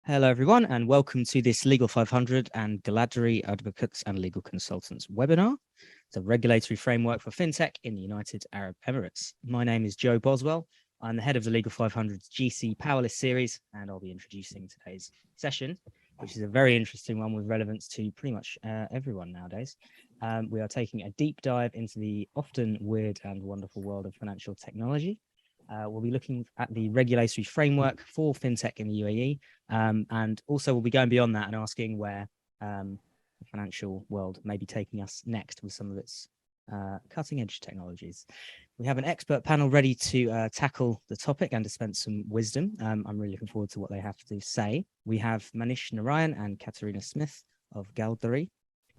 Hello, everyone, and welcome to this Legal 500 and Galadri Advocates and Legal Consultants webinar, the regulatory framework for fintech in the United Arab Emirates. My name is Joe Boswell. I'm the head of the Legal 500's GC Powerless series, and I'll be introducing today's session, which is a very interesting one with relevance to pretty much everyone nowadays. We are taking a deep dive into the often weird and wonderful world of financial technology. We'll be looking at the regulatory framework for fintech in the UAE, and also we'll be going beyond that and asking where the financial world may be taking us next with some of its cutting edge technologies. We have an expert panel ready to tackle the topic and dispense some wisdom. I'm really looking forward to what they have to say. We have Manish Narayan and Katarina Smith of Galdari,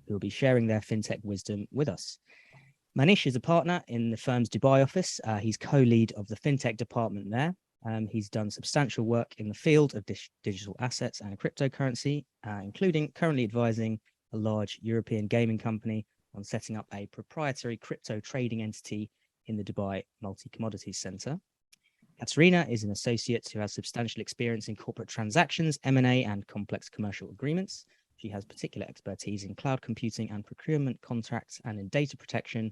who will be sharing their fintech wisdom with us. Manish is a partner in the firm's Dubai office. He's co-lead of the fintech department there. He's done substantial work in the field of digital assets and cryptocurrency, including currently advising a large European gaming company on setting up a proprietary crypto trading entity in the Dubai Multi-Commodities Center. Katarina is an associate who has substantial experience in corporate transactions, M&A, and complex commercial agreements. She has particular expertise in cloud computing and procurement contracts and in data protection,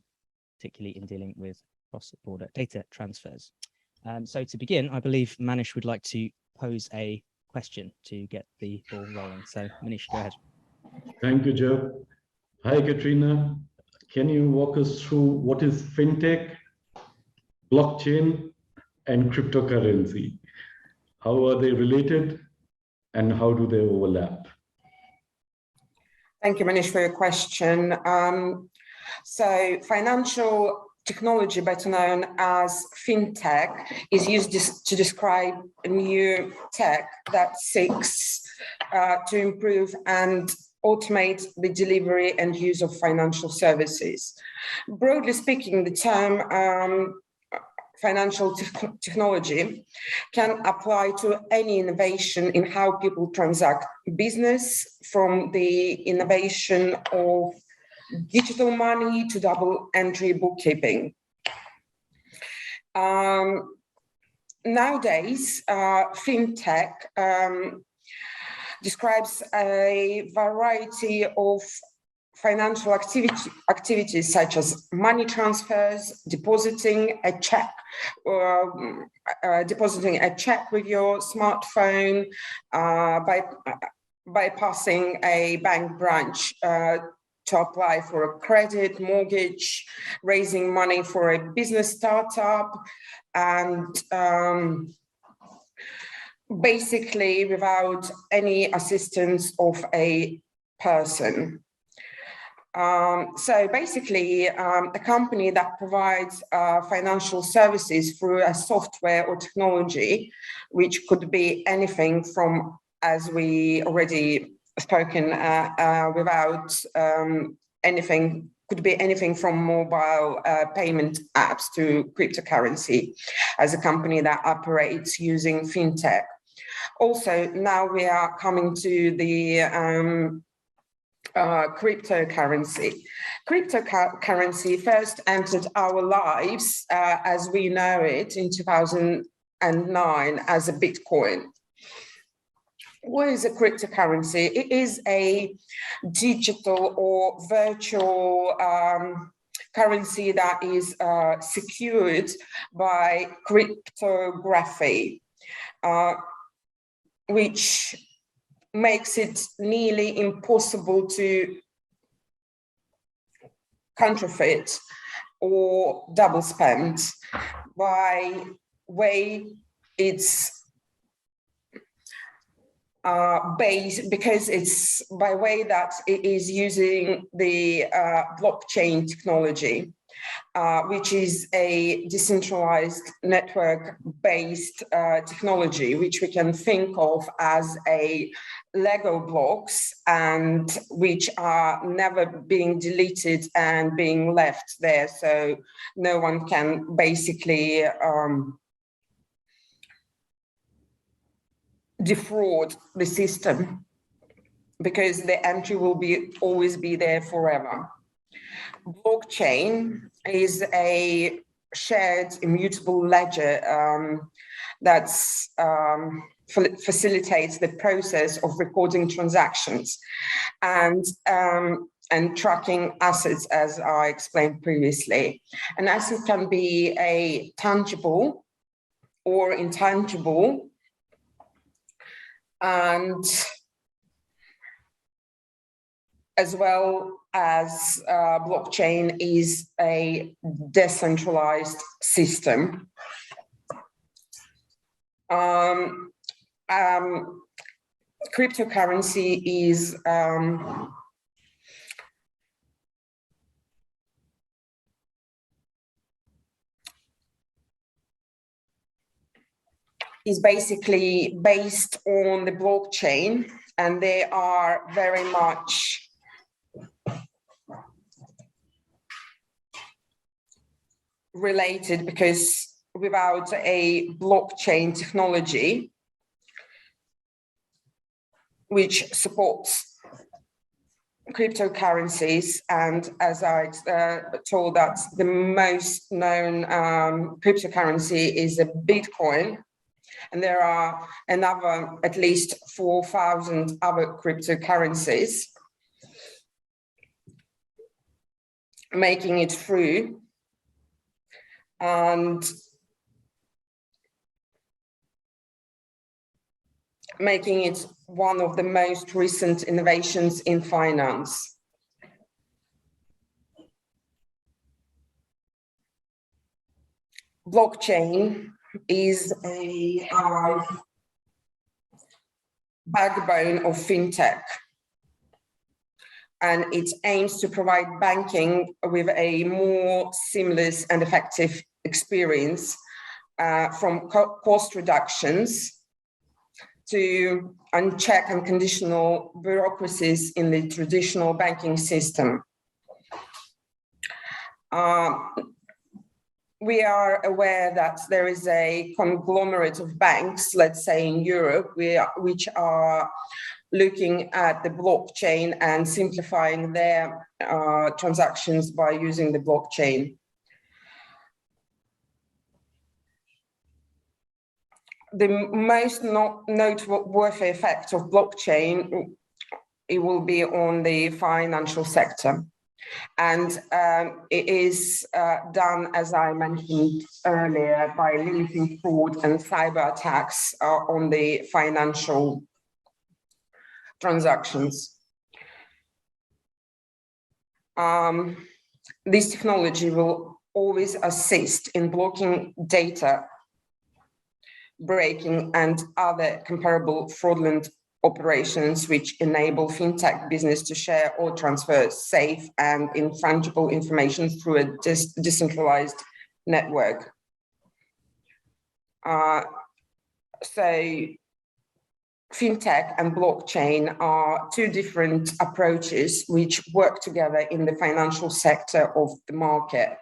particularly in dealing with cross-border data transfers. So to begin, I believe Manish would like to pose a question to get the ball rolling. So Manish, go ahead. Thank you, Joe. Hi, Katrina. Can you walk us through what is fintech, blockchain, and cryptocurrency? How are they related and how do they overlap? Thank you, Manish, for your question. So financial technology, better known as fintech, is used to describe a new tech that seeks to improve and automate the delivery and use of financial services. Broadly speaking, the term financial technology can apply to any innovation in how people transact business, from the innovation of digital money to double entry bookkeeping. Nowadays, fintech describes a variety of financial activities such as money transfers, depositing a check with your smartphone, bypassing a bank branch to apply for a credit, mortgage, raising money for a business startup, and basically without any assistance of a person. So basically, a company that provides financial services through a software or technology, which could be anything from, as we already spoken, without anything, could be anything from mobile payment apps to cryptocurrency, as a company that operates using fintech. Also, now we are coming to the cryptocurrency. Cryptocurrency first entered our lives as we know it in 2009 as a Bitcoin. What is a cryptocurrency? It is a digital or virtual currency that is secured by cryptography, which makes it nearly impossible to counterfeit or double spend by way it's because it's by way that it is using the blockchain technology, which is a decentralized network-based technology, which we can think of as a Lego blocks, and which are never being deleted and being left there. So no one can basically defraud the system, because the entry will always be there forever. Blockchain is a shared immutable ledger that's facilitates the process of recording transactions and tracking assets, as I explained previously. An asset can be a tangible or intangible, and as well as blockchain is a decentralized system. Cryptocurrency is basically based on the blockchain, and they are very much related, because without a blockchain technology which supports cryptocurrencies, and as I told, that the most known cryptocurrency is a Bitcoin, and there are another at least 4,000 other cryptocurrencies making it through, and making it one of the most recent innovations in finance. Blockchain is a backbone of fintech, and it aims to provide banking with a more seamless and effective experience, from cost reductions to unchecked and conditional bureaucracies in the traditional banking system. We are aware that there is a conglomerate of banks, let's say in Europe, which are looking at the blockchain and simplifying their transactions by using the blockchain. The most noteworthy effect of blockchain, it will be on the financial sector. And it is done, as I mentioned earlier, by limiting fraud and cyber attacks on the financial transactions. This technology will always assist in blocking data breaking and other comparable fraudulent operations, which enable fintech business to share or transfer safe and infrangible information through a decentralized network. So fintech and blockchain are two different approaches which work together in the financial sector of the market.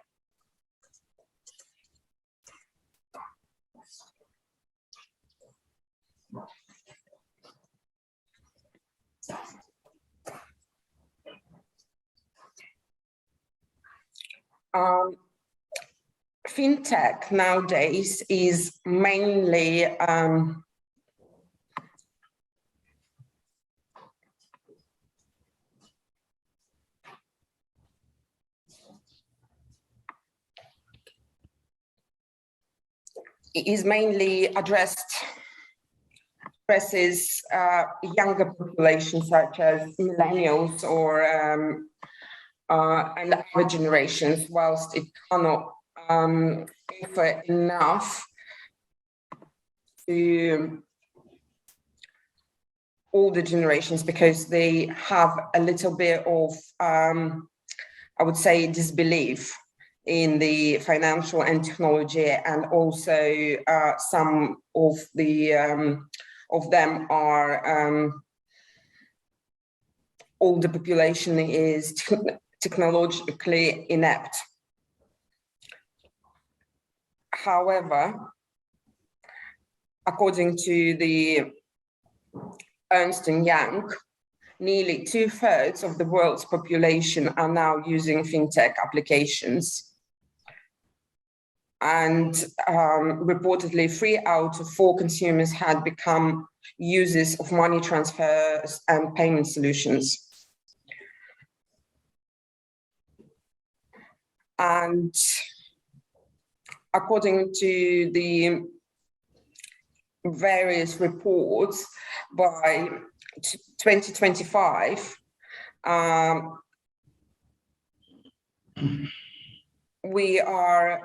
Fintech nowadays is mainly addresses younger populations such as millennials or and other generations, whilst it cannot offer enough to all the generations, because they have a little bit of, I would say, disbelief in the financial and technology, and also some of them are all the population is technologically inept. However, according to the Ernst & Young, nearly 2/3 of the world's population are now using fintech applications. and reportedly 3 out of 4 consumers had become users of money transfers and payment solutions. And according to the various reports, by 2025, we are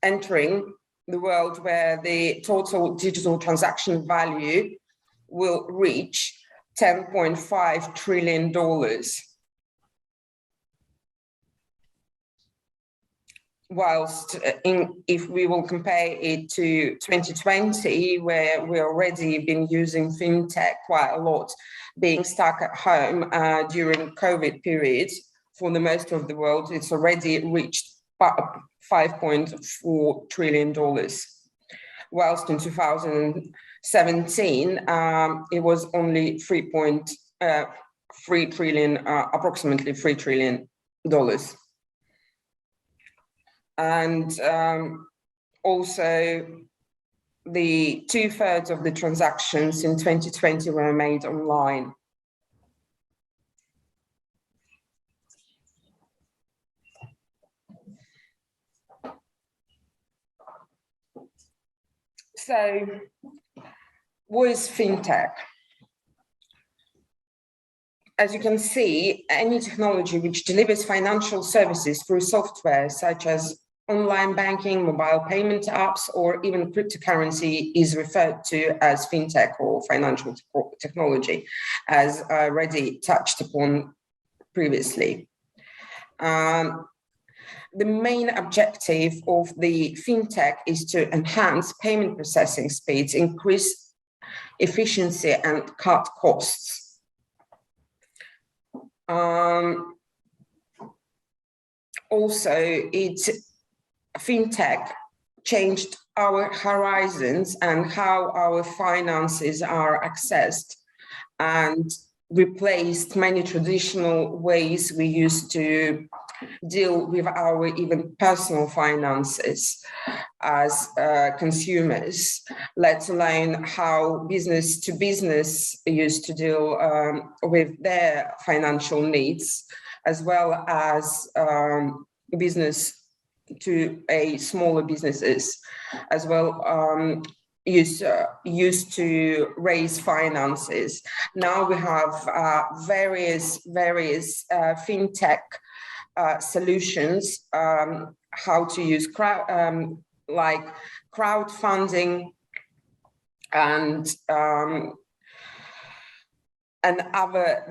entering the world where the total digital transaction value will reach $10.5 trillion. Whilst if we will compare it to 2020, where we already been using fintech quite a lot, being stuck at home during COVID period, for the most of the world, it's already reached $5.4 trillion. Whilst in 2017, it was only 3.3 trillion, approximately $3 trillion. And also, the 2/3 of the transactions in 2020 were made online. So, what is fintech? As you can see, any technology which delivers financial services through software such as online banking, mobile payment apps, or even cryptocurrency is referred to as fintech or financial technology, as I already touched upon previously. The main objective of the fintech is to enhance payment processing speeds, increase efficiency, and cut costs. Also, fintech changed our horizons and how our finances are accessed, and replaced many traditional ways we used to deal with our even personal finances as consumers, let alone how business to business used to deal with their financial needs, as well as business to smaller businesses as well, used to raise finances. Now we have various fintech solutions, how to use crowdfunding and other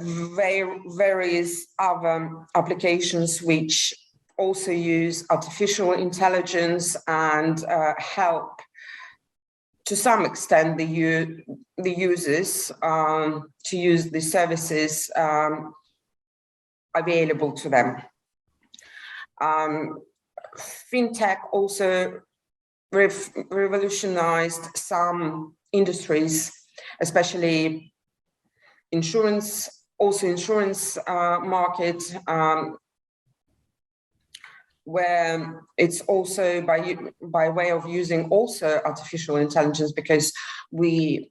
various other applications which also use artificial intelligence and help to some extent the users to use the services available to them. Fintech also revolutionized some industries, especially insurance market, where it's also by way of using also artificial intelligence, because we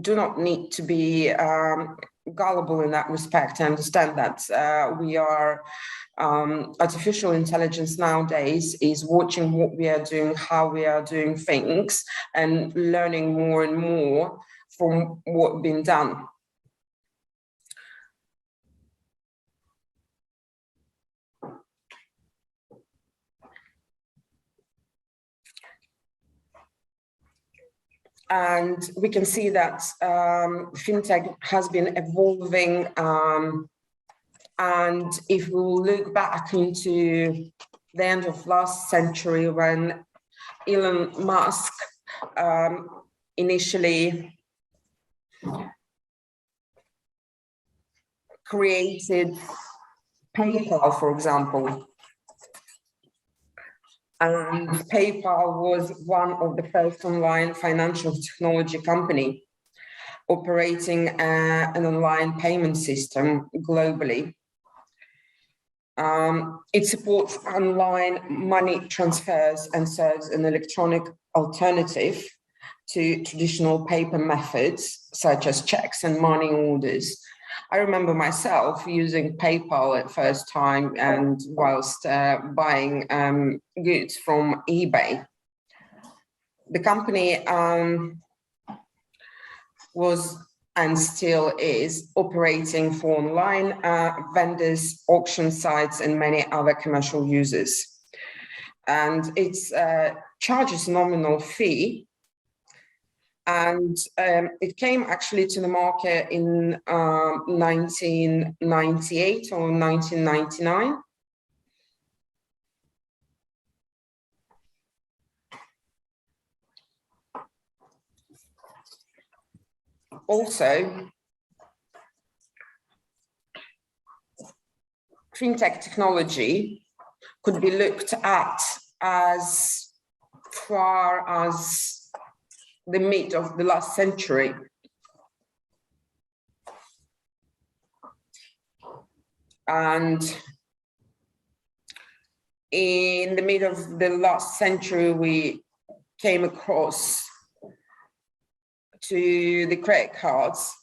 do not need to be gullible in that respect. I understand that we are artificial intelligence nowadays is watching what we are doing, how we are doing things, and learning more and more from what's been done. And we can see that fintech has been evolving. And if we look back into the end of last century, when Elon Musk initially created PayPal, for example, and PayPal was one of the first online financial technology company operating an online payment system globally. It supports online money transfers and serves an electronic alternative to traditional paper methods, such as checks and money orders. I remember myself using PayPal at first time and whilst buying goods from eBay. The company was and still is operating for online vendors, auction sites, and many other commercial users. And it charges a nominal fee. And it came actually to the market in 1998 or 1999. Also, fintech technology could be looked at as far as the mid of the last century. And in the mid of the last century, we came across to the credit cards,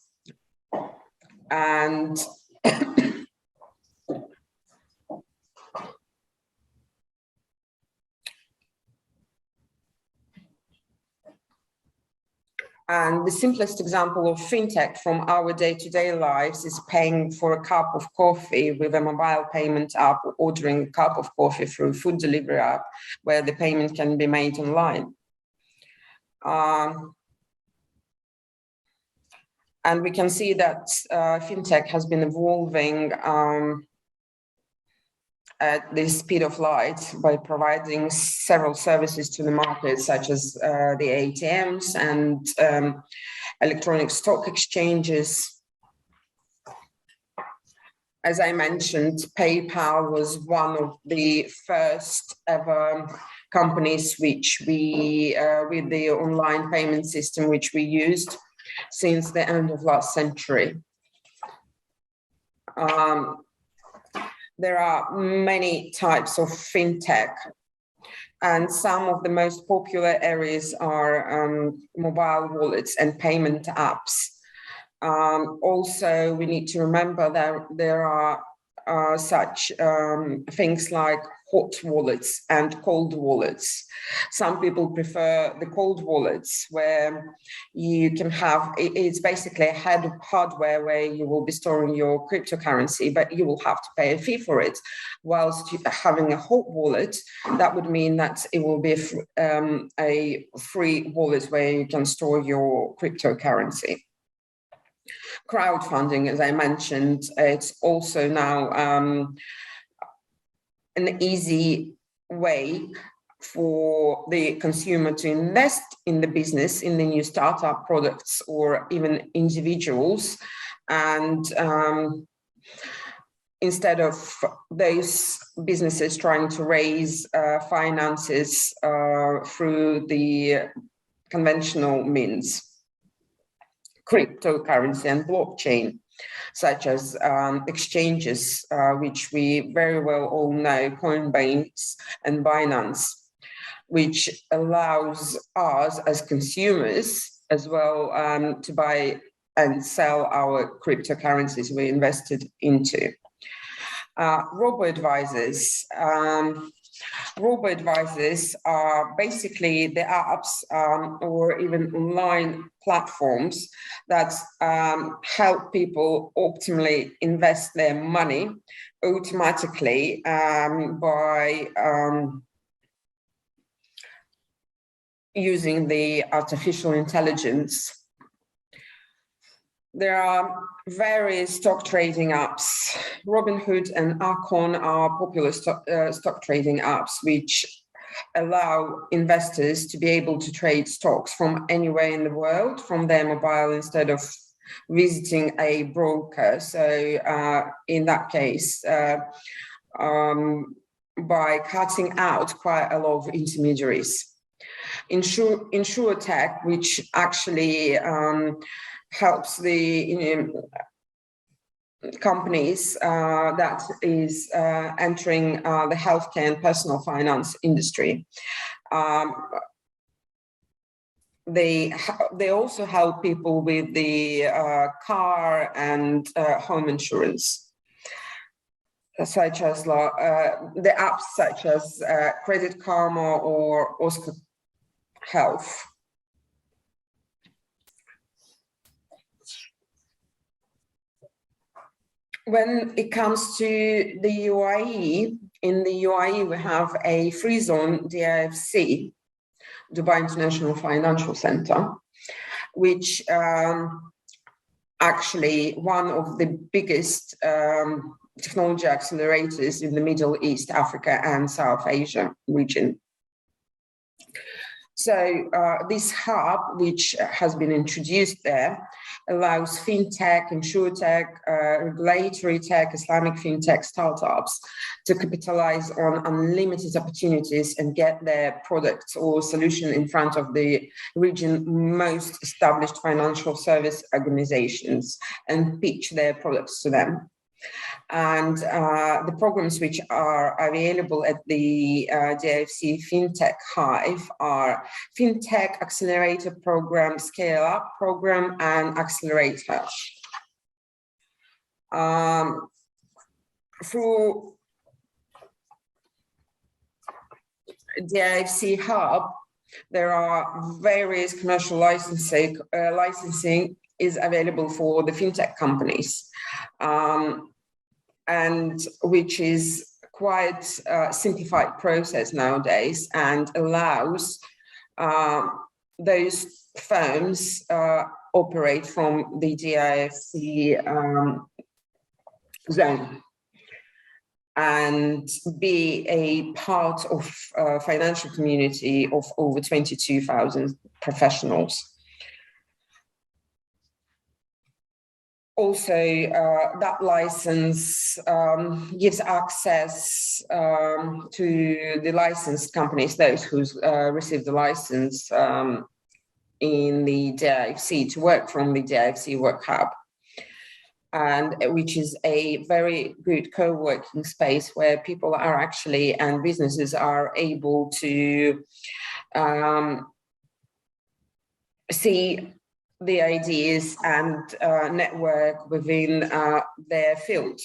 and the simplest example of fintech from our day-to-day lives is paying for a cup of coffee with a mobile payment app, or ordering a cup of coffee through a food delivery app where the payment can be made online. And we can see that fintech has been evolving at the speed of light by providing several services to the market, such as the ATMs and electronic stock exchanges. As I mentioned, PayPal was one of the first ever companies which we, with the online payment system, which we used since the end of last century. There are many types of fintech, and some of the most popular areas are mobile wallets and payment apps. Also, we need to remember that there are such things like hot wallets and cold wallets. Some people prefer the cold wallets, where you can have, it's basically a head of hardware where you will be storing your cryptocurrency, but you will have to pay a fee for it. Whilst having a hot wallet, that would mean that it will be a free wallet where you can store your cryptocurrency. Crowdfunding, as I mentioned, it's also now an easy way for the consumer to invest in the business, in the new startup products, or even individuals. And instead of those businesses trying to raise finances through the conventional means, cryptocurrency and blockchain, such as exchanges, which we very well all know, Coinbase and Binance, which allows us as consumers as well to buy and sell our cryptocurrencies we invested into. Robo-advisors. Robo-advisors are basically the apps or even online platforms that help people optimally invest their money automatically by using the artificial intelligence. There are various stock trading apps. Robinhood and Archon are popular stock trading apps, which allow investors to be able to trade stocks from anywhere in the world, from their mobile, instead of visiting a broker. So in that case, by cutting out quite a lot of intermediaries. InsurTech, which actually helps the companies that is entering the healthcare and personal finance industry. They also help people with the car and home insurance, such as the apps such as Credit Karma or Oscar Health. When it comes to the UAE, in the UAE we have a free zone, DIFC, Dubai International Financial Center, which actually one of the biggest technology accelerators in the Middle East, Africa, and South Asia region. So this hub, which has been introduced there, allows fintech, insurtech, regulatory tech, Islamic fintech startups to capitalize on unlimited opportunities and get their products or solution in front of the region's most established financial service organizations and pitch their products to them. And the programs which are available at the DIFC Fintech Hive are Fintech Accelerator Program, Scale Up Program, and Accelerator. Through DIFC Hub, there are various commercial licensing is available for the fintech companies. And which is quite a simplified process nowadays and allows those firms operate from the DIFC zone and be a part of a financial community of over 22,000 professionals. Also, that license gives access to the licensed companies, those who receive the license in the DIFC to work from the DIFC Work Hub, and which is a very good co-working space where people are actually and businesses are able to see the ideas and network within their field.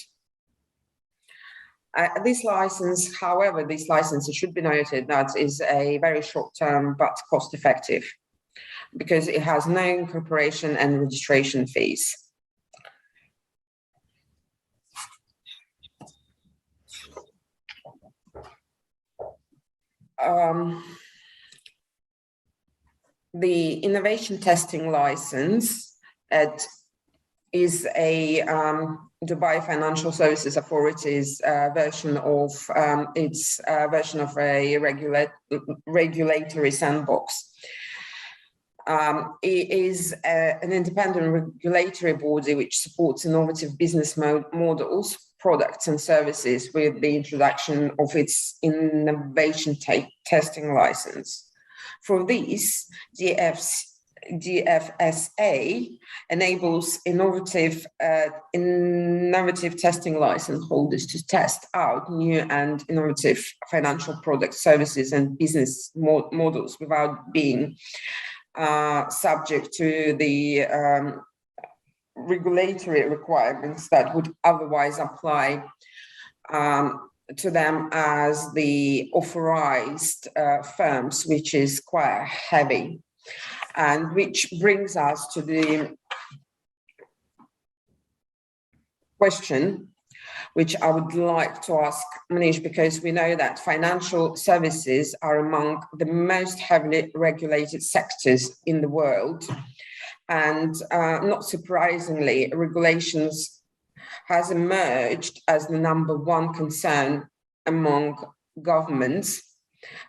This license, however, this license, it should be noted that is a very short-term but cost-effective because it has no incorporation and registration fees. The innovation testing license is a Dubai Financial Services Authority's version of a regulatory sandbox. It is an independent regulatory body which supports innovative business models, products and services with the introduction of its innovation testing license. For this, DFSA enables innovative testing license holders to test out new and innovative financial products, services, and business models without being subject to the regulatory requirements that would otherwise apply to them as the authorized firms, which is quite heavy. And which brings us to the question, which I would like to ask Manish, because we know that financial services are among the most heavily regulated sectors in the world. And not surprisingly, regulations has emerged as the number one concern among governments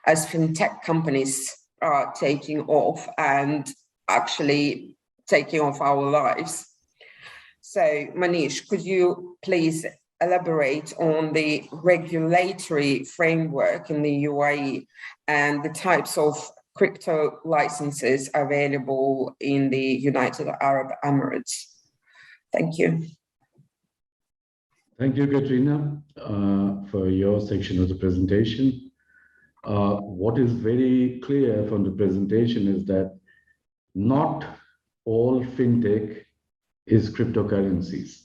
as fintech companies are taking off and actually taking off our lives. So Manish, could you please elaborate on the regulatory framework in the UAE and the types of crypto licenses available in the United Arab Emirates? Thank you. Thank you, Katrina, for your section of the presentation. What is very clear from the presentation is that not all fintech is cryptocurrencies.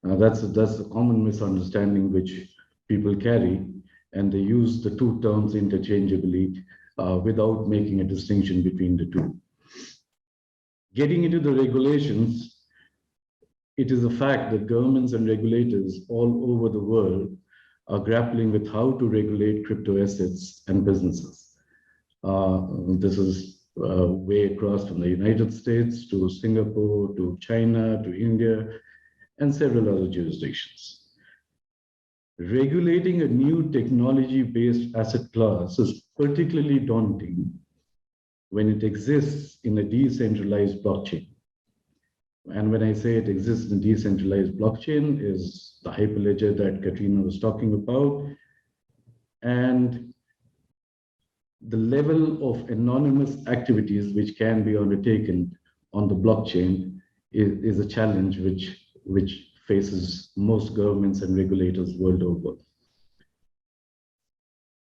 That's a common misunderstanding which people carry, and they use the two terms interchangeably without making a distinction between the two. Getting into the regulations, it is a fact that governments and regulators all over the world are grappling with how to regulate crypto assets and businesses. This is way across from the United States to Singapore to China to India and several other jurisdictions. Regulating a new technology-based asset class is particularly daunting when it exists in a decentralized blockchain. And when I say it exists in a decentralized blockchain, is the hyperledger that Katrina was talking about. And the level of anonymous activities which can be undertaken on the blockchain is a challenge which faces most governments and regulators world over.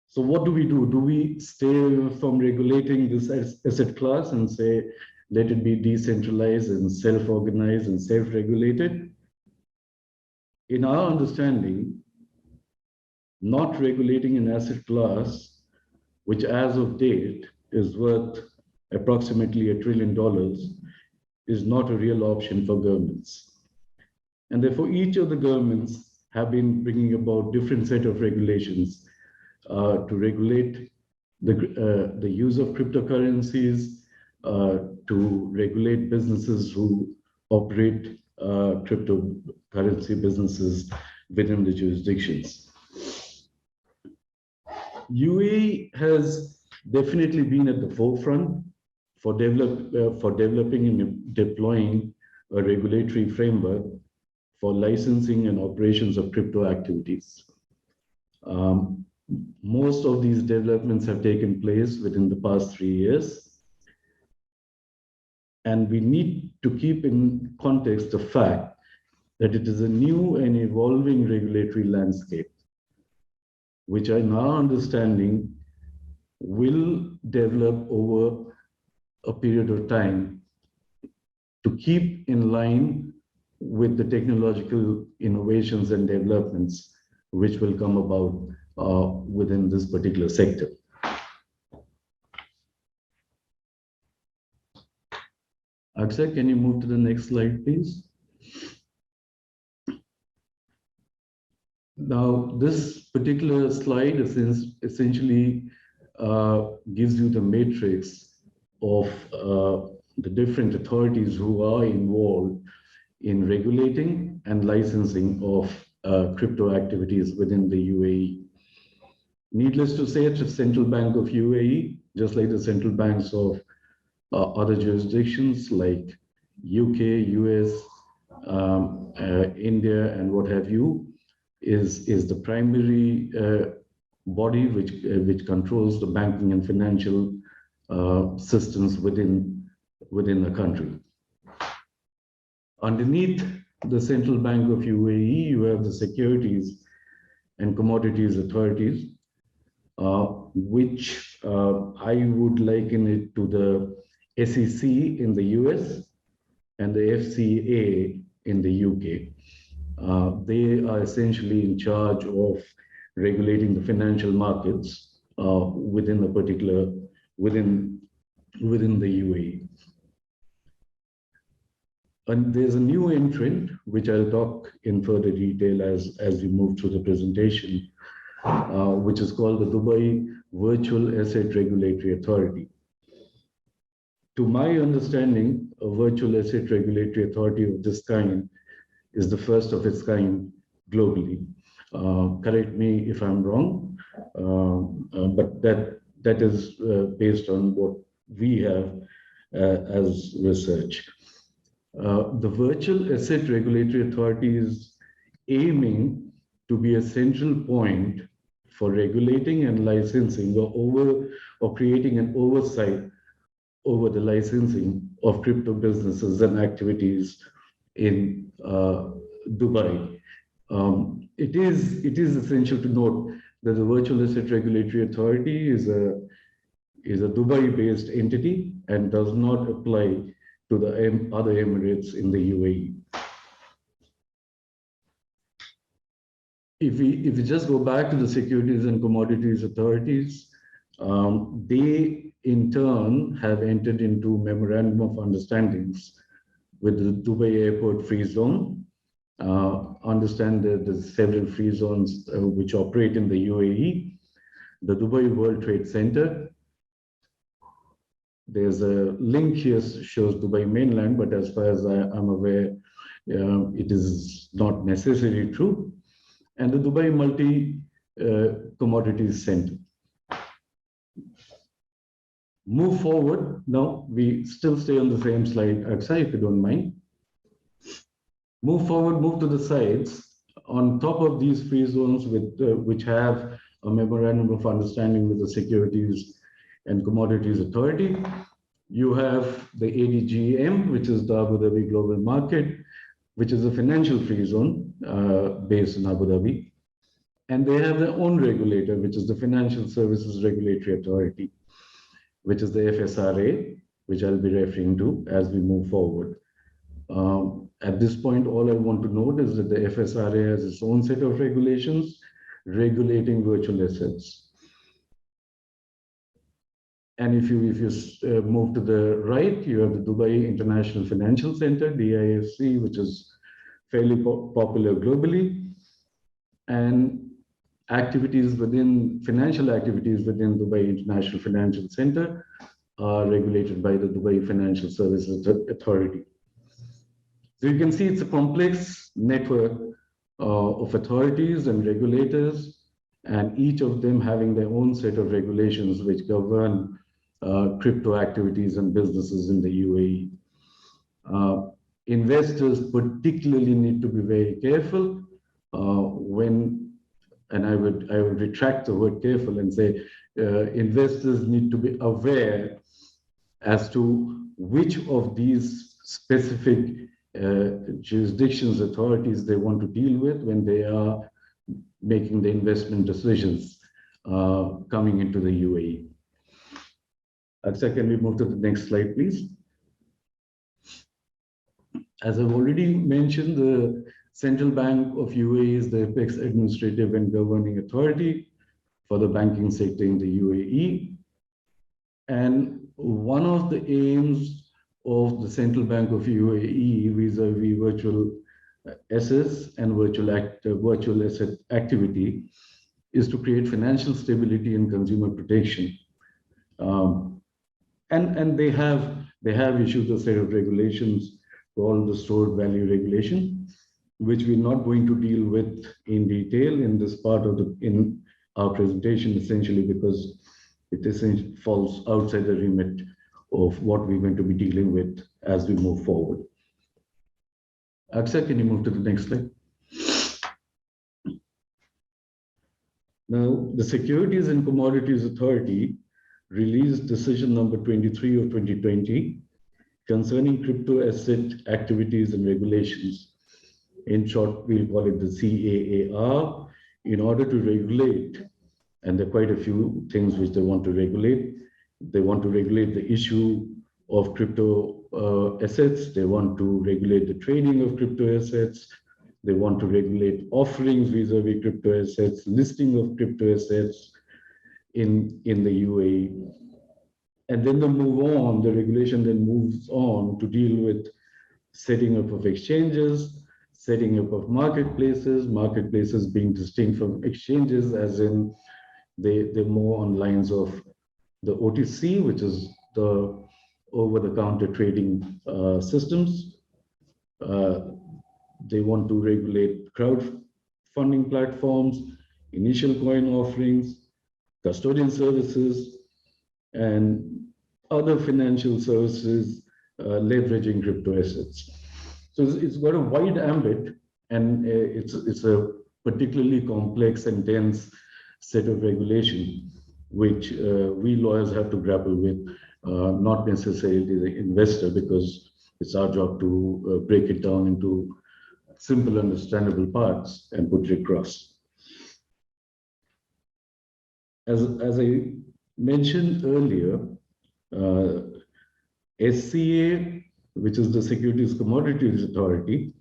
So what do we do? Do we stay from regulating this asset class and say, let it be decentralized and self-organized and self-regulated? In our understanding, not regulating an asset class, which as of date is worth approximately $1 trillion, is not a real option for governments. And therefore, each of the governments have been bringing about different set of regulations to regulate the use of cryptocurrencies, to regulate businesses who operate cryptocurrency businesses within the jurisdictions. UAE has definitely been at the forefront for developing and deploying a regulatory framework for licensing and operations of crypto activities. Most of these developments have taken place within the past 3 years. And we need to keep in context the fact that it is a new and evolving regulatory landscape, which in our understanding will develop over a period of time to keep in line with the technological innovations and developments which will come about within this particular sector. Akshay, can you move to the next slide, please? Now, this particular slide essentially gives you the matrix of the different authorities who are involved in regulating and licensing of crypto activities within the UAE. Needless to say, it's the Central Bank of UAE, just like the central banks of other jurisdictions like UK, US, India, and what have you, is the primary body which controls the banking and financial systems within a country. Underneath the Central Bank of UAE, you have the Securities and Commodities Authorities, which I would liken it to the SEC in the US and the FCA in the UK. They are essentially in charge of regulating the financial markets within a particular, within the UAE. And there's a new entrant, which I'll talk in further detail as we move through the presentation, which is called the Dubai Virtual Asset Regulatory Authority. To my understanding, a virtual asset regulatory authority of this kind is the first of its kind globally. Correct me if I'm wrong, but that is based on what we have as research. The Virtual Asset Regulatory Authority is aiming to be a central point for regulating and licensing or creating an oversight over the licensing of crypto businesses and activities in Dubai. It is essential to note that the Virtual Asset Regulatory Authority is a Dubai-based entity and does not apply to the other Emirates in the UAE. If we just go back to the Securities and Commodities Authorities, they in turn have entered into memorandum of understandings with the Dubai Airport Free Zone. Understand that there's several free zones which operate in the UAE. The Dubai World Trade Center. There's a link here shows Dubai mainland, but as far as I'm aware, it is not necessarily true. And the Dubai Multi Commodities Center. Move forward. Now, we still stay on the same slide, Aksa, if you don't mind. Move forward, move to the sides. On top of these free zones, which have a memorandum of understanding with the Securities and Commodities Authority, you have the ADGM, which is the Abu Dhabi Global Market, which is a financial free zone based in Abu Dhabi. And they have their own regulator, which is the Financial Services Regulatory Authority, which is the FSRA, which I'll be referring to as we move forward. At this point, all I want to note is that the FSRA has its own set of regulations regulating virtual assets. And if you move to the right, you have the Dubai International Financial Center, DIFC, which is fairly popular globally. And financial activities within Dubai International Financial Center are regulated by the Dubai Financial Services Authority. So you can see it's a complex network of authorities and regulators, and each of them having their own set of regulations which govern crypto activities and businesses in the UAE. Investors particularly need to be very careful and I would retract the word careful and say investors need to be aware as to which of these specific jurisdictions, authorities they want to deal with when they are making the investment decisions coming into the UAE. Aksa, can we move to the next slide, please? As I've already mentioned, the Central Bank of UAE is the apex administrative and governing authority for the banking sector in the UAE. And one of the aims of the Central Bank of UAE vis-a-vis virtual assets and virtual asset activity is to create financial stability and consumer protection. And they have issued a set of regulations called the stored value regulation, which we're not going to deal with in detail in this part of in our presentation, essentially because it essentially falls outside the remit of what we're going to be dealing with as we move forward. Aksa, can you move to the next slide? Now, the Securities and Commodities Authority released decision number 23 of 2020 concerning crypto asset activities and regulations. In short, we'll call it the CAAR, in order to regulate, and there are quite a few things which they want to regulate. They want to regulate the issue of crypto assets. They want to regulate the trading of crypto assets. They want to regulate offerings vis-a-vis crypto assets, listing of crypto assets in the UAE. And then they move on, the regulation then moves on to deal with setting up of exchanges, setting up of marketplaces being distinct from exchanges, as in they're more on lines of the OTC, which is the over-the-counter trading systems. They want to regulate crowdfunding platforms, initial coin offerings, custodian services, and other financial services leveraging crypto assets. So it's got a wide ambit, and it's a particularly complex and dense set of regulation, which we lawyers have to grapple with, not necessarily the investor, because it's our job to break it down into simple, understandable parts and put it across. As I mentioned earlier, SCA, which is the Securities Commodities Authority,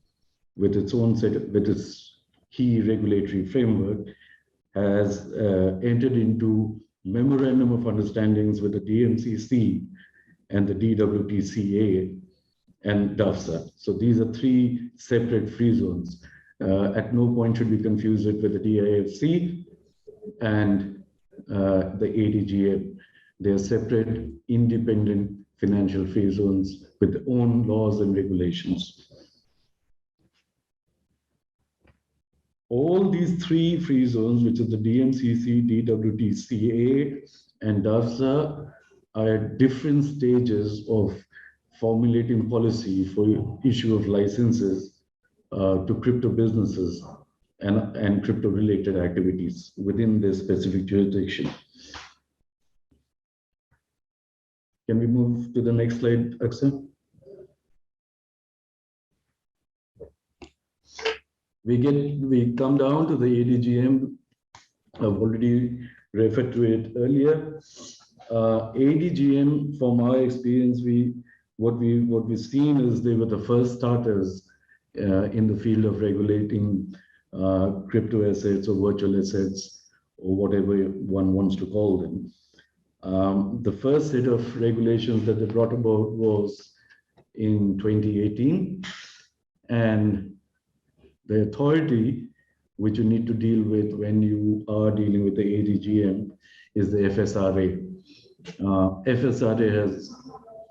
with its own with its key regulatory framework, has entered into memorandum of understandings with the DMCC and the DWTCA and DAFSA. So these are three separate free zones. At no point should we confuse it with the DIFC and the ADGM. They are separate, independent financial free zones with their own laws and regulations. All these three free zones, which is the DMCC, DWTCA, and DAFSA, are at different stages of formulating policy for issue of licenses to crypto businesses and crypto-related activities within their specific jurisdiction. Can we move to the next slide, Aksa? We come down to the ADGM. I've already referred to it earlier. ADGM, from our experience, what we've seen is they were the first starters in the field of regulating crypto assets or virtual assets or whatever one wants to call them. The first set of regulations that they brought about was in 2018, and the authority which you need to deal with when you are dealing with the ADGM is the FSRA. FSRA has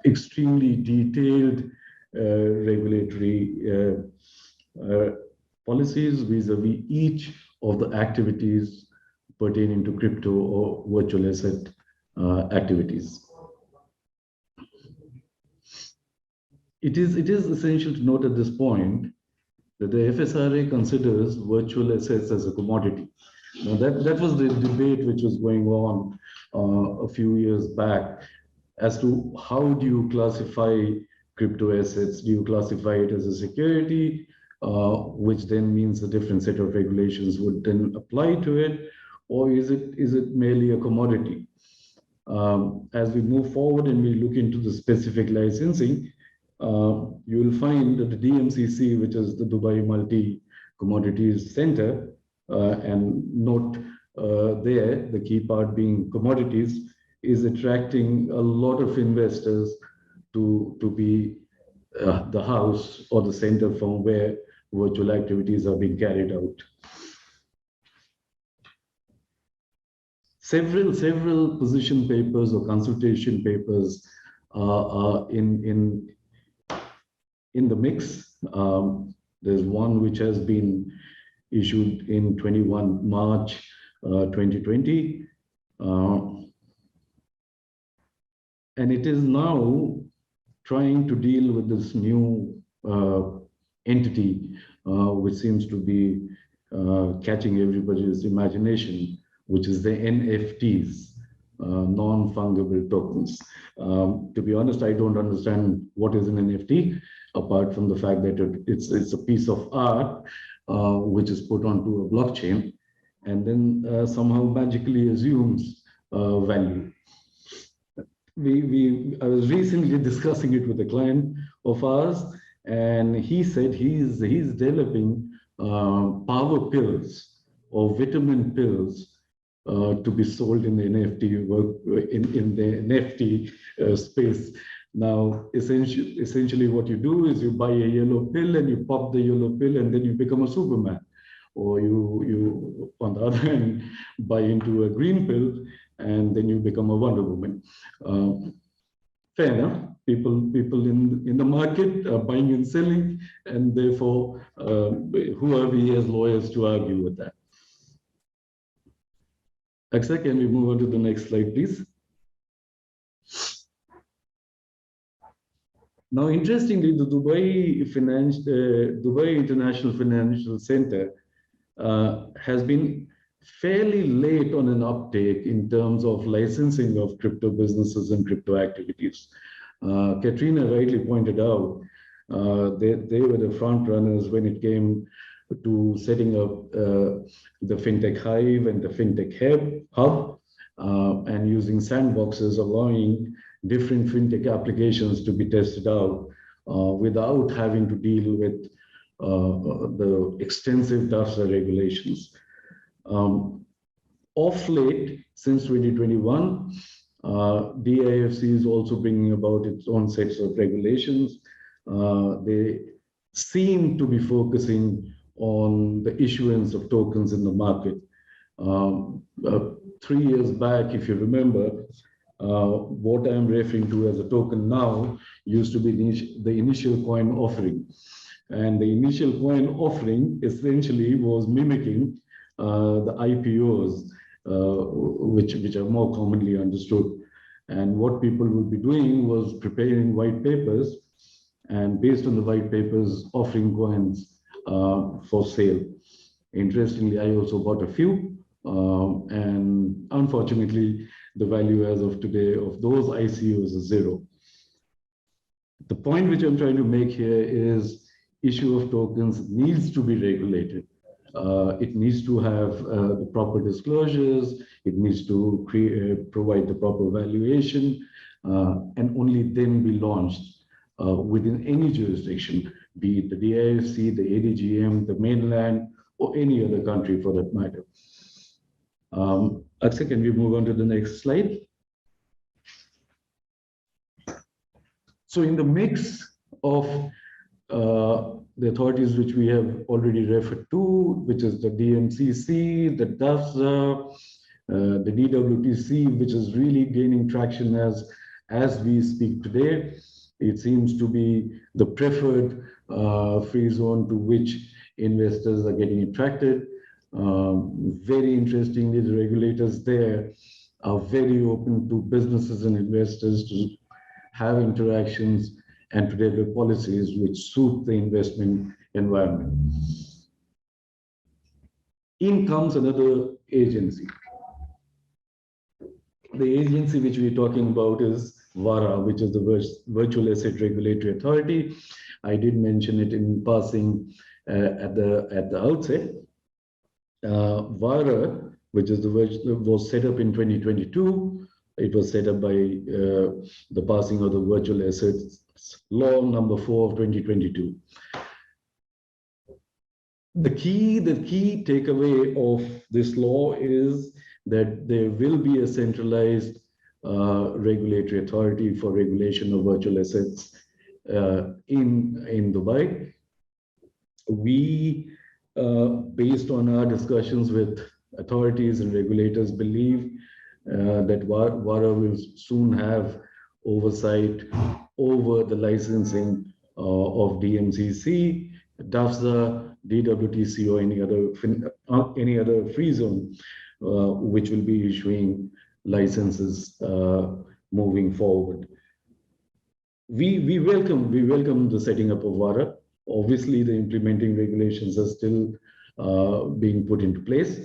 extremely detailed regulatory policies vis-a-vis each of the activities pertaining to crypto or virtual asset activities. It is essential to note at this point that the FSRA considers virtual assets as a commodity. Now that was the debate which was going on a few years back as to how do you classify crypto assets? Do you classify it as a security, which then means a different set of regulations would then apply to it, or is it merely a commodity? As we move forward and we look into the specific licensing, you will find that the DMCC, which is the Dubai Multi Commodities Center, and note there, the key part being commodities, is attracting a lot of investors to be the house or the center from where virtual activities are being carried out. Several position papers or consultation papers are in the mix. There's one which has been issued in 21 March 2020. And it is now trying to deal with this new entity, which seems to be catching everybody's imagination, which is the NFTs, non-fungible tokens. To be honest, I don't understand what is an NFT, apart from the fact that it's a piece of art which is put onto a blockchain and then somehow magically assumes value. I was recently discussing it with a client of ours, and he said he's developing power pills or vitamin pills to be sold in the NFT in the NFT space. Now, essentially, what you do is you buy a yellow pill and you pop the yellow pill, and then you become a Superman. Or you on the other hand, buy into a green pill, and then you become a Wonder Woman. Fair enough. People in the market are buying and selling, and therefore, who are we as lawyers to argue with that? Aksa, can we move on to the next slide, please? Now, interestingly, the Dubai International Financial Center has been fairly late on an uptake in terms of licensing of crypto businesses and crypto activities. Katrina rightly pointed out They were the front runners when it came to setting up the FinTech Hive and the FinTech Hub, and using sandboxes, allowing different FinTech applications to be tested out without having to deal with the extensive DAFSA regulations. Of late, since 2021, DIFC is also bringing about its own sets of regulations. They seem to be focusing on the issuance of tokens in the market. 3 years back, if you remember, what I'm referring to as a token now used to be the initial coin offering. And the initial coin offering essentially was mimicking the IPOs, which are more commonly understood. And what people would be doing was preparing white papers, and based on the white papers, offering coins for sale. Interestingly, I also bought a few, and unfortunately, the value as of today of those ICOs is zero. The point which I'm trying to make here is issue of tokens needs to be regulated. It needs to have the proper disclosures. It needs to provide the proper valuation, and only then be launched within any jurisdiction, be it the DIFC, the ADGM, the mainland, or any other country for that matter. Akshay, can we move on to the next slide? So in the mix of the authorities which we have already referred to, which is the DMCC, the DAFSA, the DWTC, which is really gaining traction as we speak today. It seems to be the preferred free zone to which investors are getting attracted. Very interestingly, the regulators there are very open to businesses and investors to have interactions and to develop policies which suit the investment environment. In comes another agency. The agency which we're talking about is VARA, which is the Virtual Asset Regulatory Authority. I did mention it in passing at the outset. VARA, which is was set up in 2022. It was set up by the passing of the Virtual Assets Law number 4 of 2022. The key takeaway of this law is that there will be a centralized regulatory authority for regulation of virtual assets in Dubai. We, based on our discussions with authorities and regulators, believe that VARA will soon have oversight over the licensing of DMCC, DAFSA, DWTC, or any other free zone which will be issuing licenses moving forward. We welcome the setting up of VARA. Obviously, the implementing regulations are still being put into place.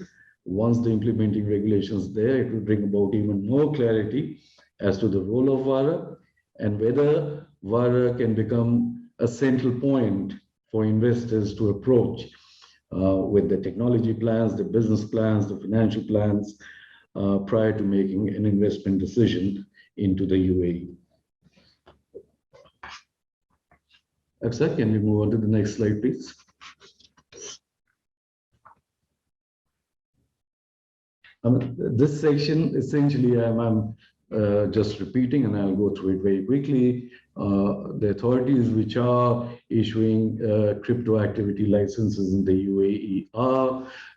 Once the implementing regulations there, it will bring about even more clarity as to the role of VARA and whether VARA can become a central point for investors to approach with the technology plans, the business plans, the financial plans prior to making an investment decision into the UAE. Akshay, can we move on to the next slide, please? This section, essentially, I'm just repeating, and I'll go through it very quickly. The authorities which are issuing crypto activity licenses in the UAE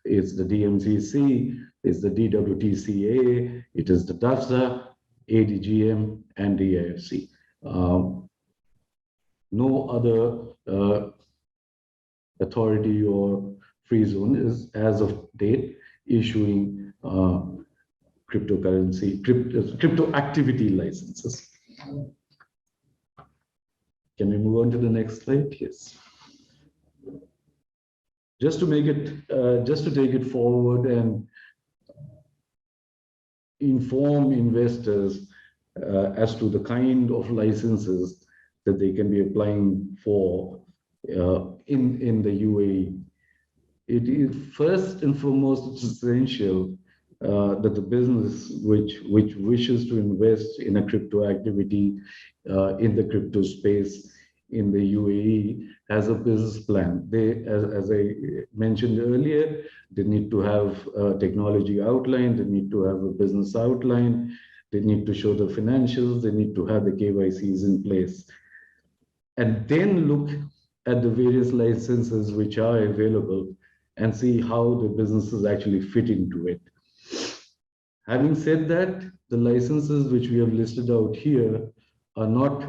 is the DMCC, is the DWTCA, it is the DAFSA, ADGM, and DIFC. No other authority or free zone is, as of date, issuing crypto activity licenses. Can we move on to the next slide? Yes. Just to make it, just to take it forward and inform investors as to the kind of licenses that they can be applying for in the UAE. It is first and foremost, it's essential that the business which wishes to invest in a crypto activity in the crypto space in the UAE has a business plan. They, as I mentioned earlier, they need to have a technology outline, they need to have a business outline, they need to show the financials, they need to have the KYCs in place. And then look at the various licenses which are available and see how the businesses actually fit into it. Having said that, the licenses which we have listed out here are not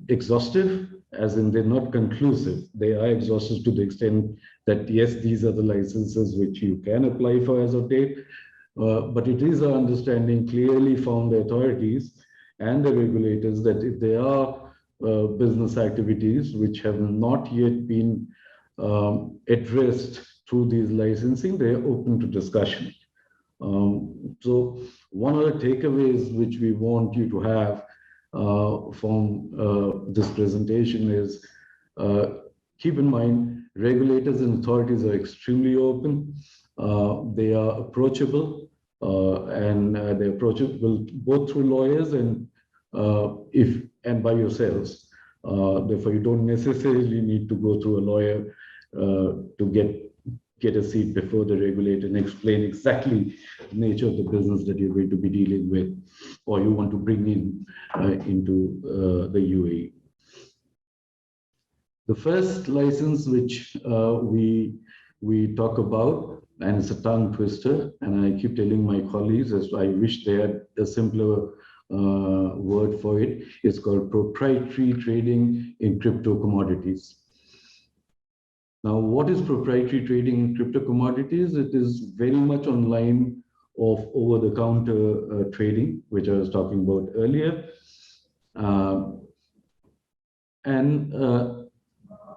exhaustive, as in they're not conclusive. They are exhaustive to the extent that, yes, these are the licenses which you can apply for as of date, but it is our understanding clearly from the authorities and the regulators that if there are business activities which have not yet been addressed through these licensing, they are open to discussion. So one of the takeaways which we want you to have from this presentation is keep in mind regulators and authorities are extremely open. They are approachable and they're approachable both through lawyers and by yourselves. Therefore, you don't necessarily need to go through a lawyer to get a seat before the regulator and explain exactly the nature of the business that you're going to be dealing with or you want to bring in into the UAE. The first license which we talk about, and it's a tongue twister, and I keep telling my colleagues as I wish they had a simpler word for it, is called proprietary trading in crypto commodities. Now, what is proprietary trading in crypto commodities? It is very much on line of over-the-counter trading, which I was talking about earlier.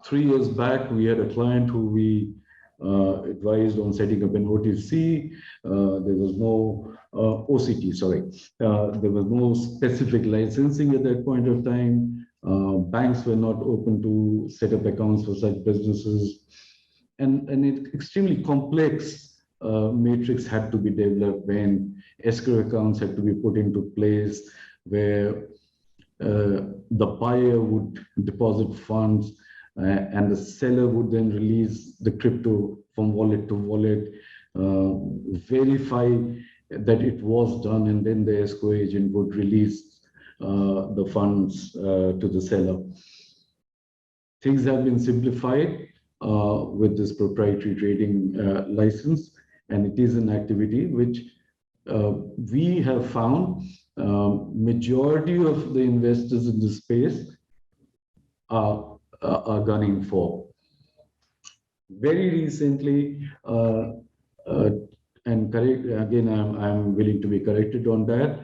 3 years back, we had a client who we advised on setting up an OTC. There was no OCT, sorry. There was no specific licensing at that point of time. Banks were not open to set up accounts for such businesses. And an extremely complex matrix had to be developed when escrow accounts had to be put into place where the buyer would deposit funds and the seller would then release the crypto from wallet to wallet, verify that it was done, and then the escrow agent would release the funds to the seller. Things have been simplified with this proprietary trading license, and it is an activity which we have found majority of the investors in this space are gunning for. Very recently, and correct again, I'm willing to be corrected on that.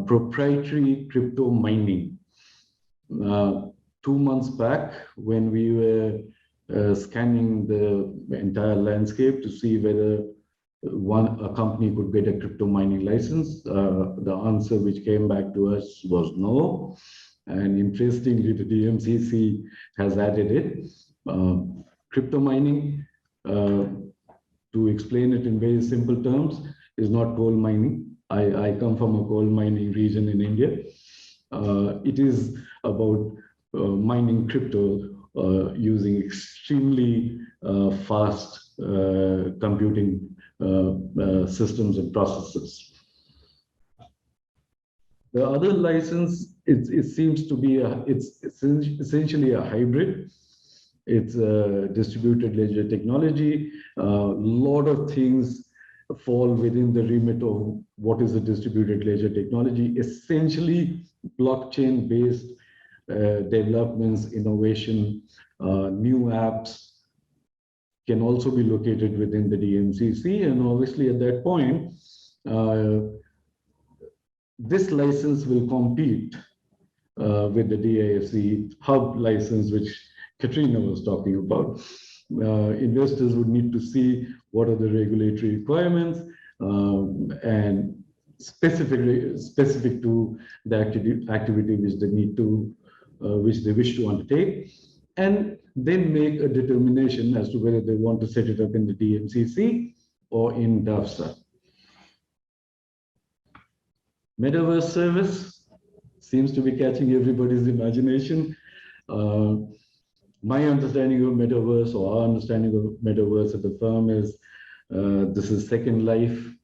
Proprietary crypto mining. 2 months back, when we were scanning the entire landscape to see whether a company could get a crypto mining license, the answer which came back to us was no. And interestingly, the DMCC has added it. Crypto mining, to explain it in very simple terms, is not coal mining. I come from a coal mining region in India. It is about mining crypto using extremely fast computing systems and processes. The other license, it seems to be it's essentially a hybrid. It's a distributed ledger technology. A lot of things fall within the remit of what is a distributed ledger technology. Essentially, blockchain-based developments, innovation, new apps can also be located within the DMCC. And obviously, at that point, this license will compete with the DIFC hub license, which Katrina was talking about. Investors would need to see what are the regulatory requirements and specific to the activity which they need to which they wish to undertake, and then make a determination as to whether they want to set it up in the DMCC or in DAFSA. Metaverse service seems to be catching everybody's imagination. My understanding of metaverse, or our understanding of metaverse at the firm, is this is Second Life.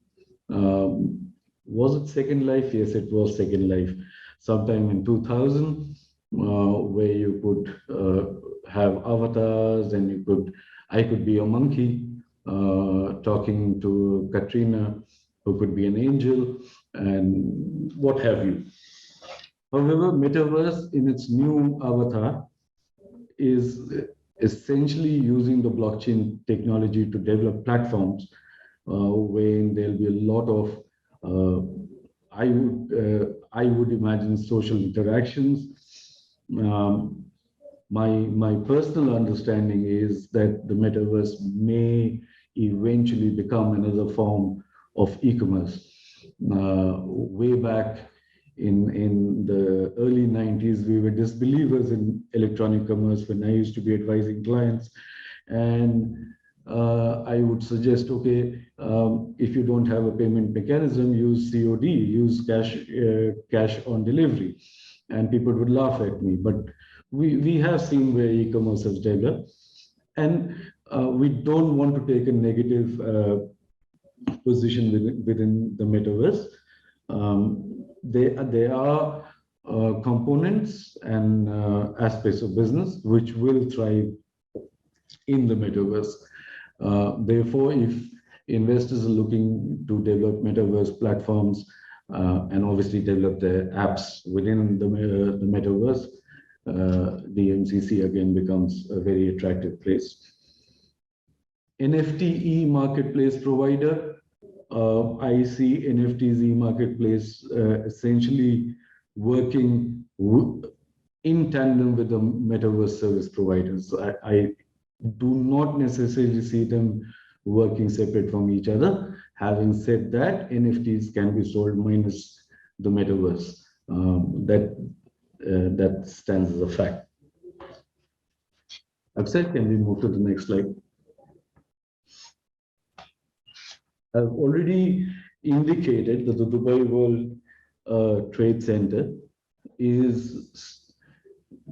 Was it Second Life? Yes, it was Second Life. Sometime in 2000, where you could have avatars, and I could be a monkey talking to Katrina, who could be an angel, and what have you. However, metaverse in its new avatar is essentially using the blockchain technology to develop platforms wherein there'll be a lot of I would imagine social interactions. My personal understanding is that the metaverse may eventually become another form of e-commerce. Way back in the early 90s, we were disbelievers in electronic commerce when I used to be advising clients. And I would suggest, okay, if you don't have a payment mechanism, use COD, use cash on delivery. And people would laugh at me. But we have seen where e-commerce has developed. And we don't want to take a negative position within the metaverse. There are components and aspects of business which will thrive in the metaverse. Therefore, if investors are looking to develop metaverse platforms and obviously develop their apps within the metaverse, the MCC again becomes a very attractive place. NFT marketplace provider. I see NFTs marketplace essentially working in tandem with the metaverse service providers. I do not necessarily see them working separate from each other. Having said that, NFTs can be sold minus the metaverse. That stands as a fact. Abhishek, can we move to the next slide? I've already indicated that the Dubai World Trade Center is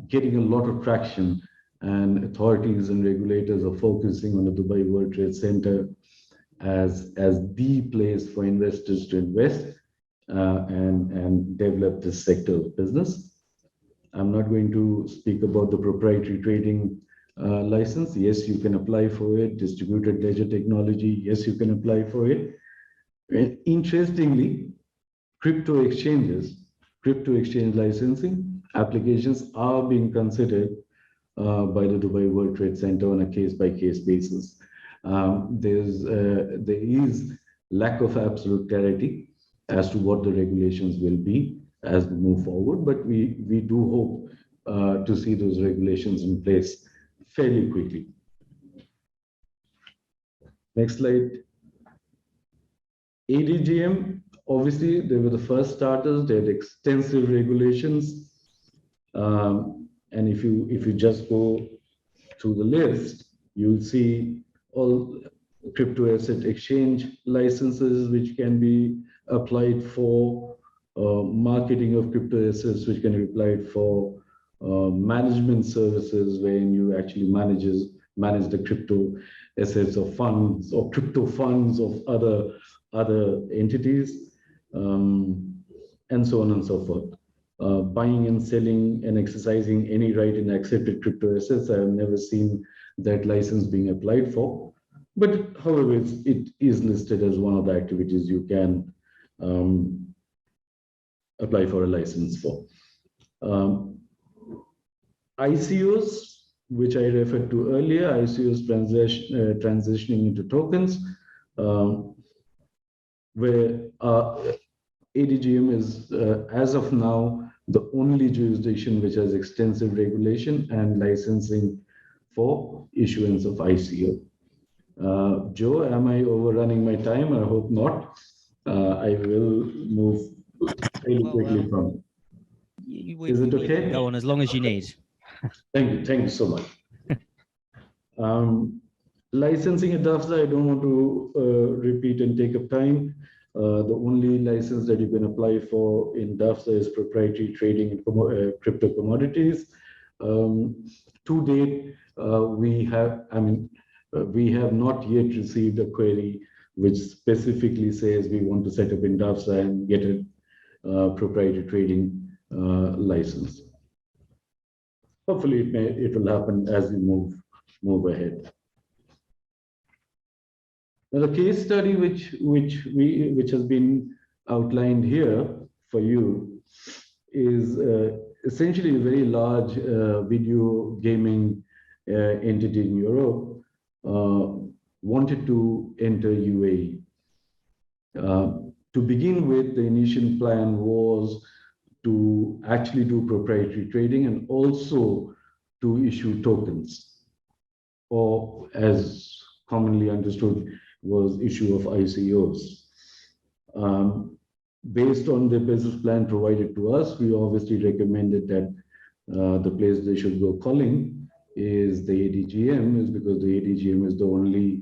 getting a lot of traction, and authorities and regulators are focusing on the Dubai World Trade Center as the place for investors to invest and develop this sector of business. I'm not going to speak about the proprietary trading license. Yes, you can apply for it. Distributed ledger technology. Yes, you can apply for it. And interestingly, crypto exchange licensing applications are being considered by the Dubai World Trade Center on a case-by-case basis. There is lack of absolute clarity as to what the regulations will be as we move forward, but we do hope to see those regulations in place fairly quickly. Next slide. ADGM, obviously, they were the first starters. They had extensive regulations. And if you just go through the list, you'll see all crypto asset exchange licenses which can be applied for, marketing of crypto assets which can be applied for, management services wherein you actually manage the crypto assets of funds or crypto funds of other entities, and so on and so forth. Buying and selling and exercising any right in accepted crypto assets. I have never seen that license being applied for. But however, it is listed as one of the activities you can apply for a license for. ICOs, which I referred to earlier, ICOs transitioning into tokens, where ADGM is, as of now, the only jurisdiction which has extensive regulation and licensing for issuance of ICO. Joe, am I overrunning my time? I hope not. I will move fairly quickly from. Is it okay? Go on as long as you need. Thank you so much. Licensing at DAFSA, I don't want to repeat and take up time. The only license that you can apply for in DAFSA is proprietary trading in crypto commodities. To date, we have not yet received a query which specifically says we want to set up in DAFSA and get a proprietary trading license. Hopefully, it will happen as we move ahead. Now, the case study which has been outlined here for you is essentially a very large video gaming entity in Europe wanted to enter UAE. To begin with, the initial plan was to actually do proprietary trading and also to issue tokens, or as commonly understood was issue of ICOs. Based on the business plan provided to us, we obviously recommended that the place they should go calling is the ADGM, is because the ADGM is the only